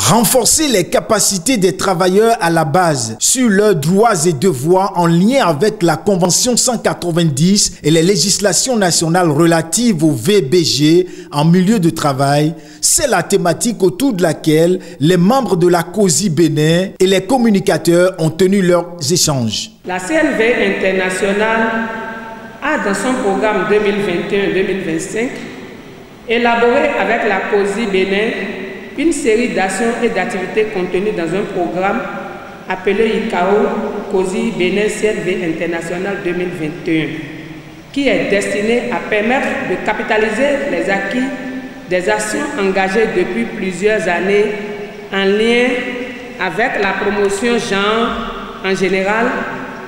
Renforcer les capacités des travailleurs à la base sur leurs droits et devoirs en lien avec la Convention 190 et les législations nationales relatives au VBG en milieu de travail, c'est la thématique autour de laquelle les membres de la COSI Bénin et les communicateurs ont tenu leurs échanges. La CNV internationale a dans son programme 2021-2025 élaboré avec la COSI Bénin une série d'actions et d'activités contenues dans un programme appelé ICAO COSI Bénin CNV International 2021, qui est destiné à permettre de capitaliser les acquis des actions engagées depuis plusieurs années en lien avec la promotion genre en général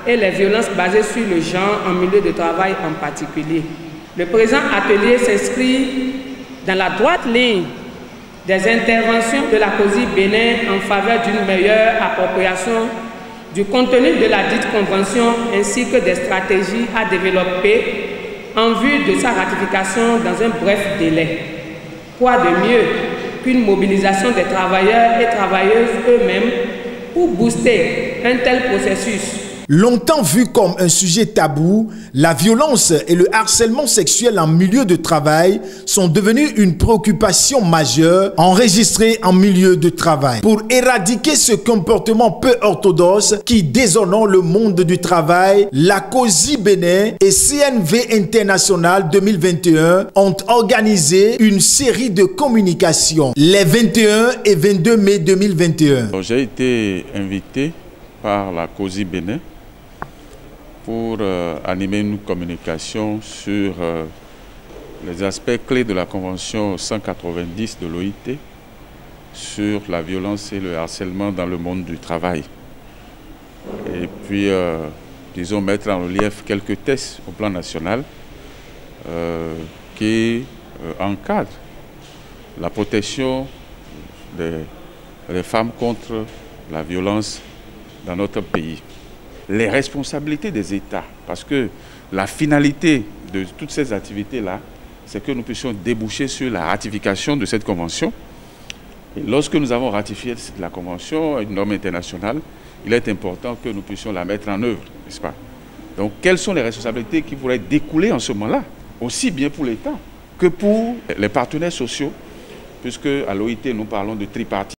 et les violences basées sur le genre en milieu de travail en particulier. Le présent atelier s'inscrit dans la droite ligne des interventions de la COSI Bénin en faveur d'une meilleure appropriation du contenu de la dite convention ainsi que des stratégies à développer en vue de sa ratification dans un bref délai. Quoi de mieux qu'une mobilisation des travailleurs et travailleuses eux-mêmes pour booster un tel processus? Longtemps vu comme un sujet tabou, la violence et le harcèlement sexuel en milieu de travail sont devenus une préoccupation majeure enregistrée en milieu de travail. Pour éradiquer ce comportement peu orthodoxe qui déshonore le monde du travail, la COSI Bénin et CNV International 2021 ont organisé une série de communications les 21 et 22 mai 2021. J'ai été invité par la COSI Bénin pour animer une communication sur les aspects clés de la Convention 190 de l'OIT sur la violence et le harcèlement dans le monde du travail. Et puis, disons, mettre en relief quelques tests au plan national qui encadrent la protection des femmes contre la violence dans notre pays. Les responsabilités des États, parce que la finalité de toutes ces activités-là, c'est que nous puissions déboucher sur la ratification de cette convention. Et lorsque nous avons ratifié la convention, une norme internationale, il est important que nous puissions la mettre en œuvre, n'est-ce pas? Donc, quelles sont les responsabilités qui pourraient découler en ce moment-là, aussi bien pour l'État que pour les partenaires sociaux, puisque à l'OIT, nous parlons de tripartite.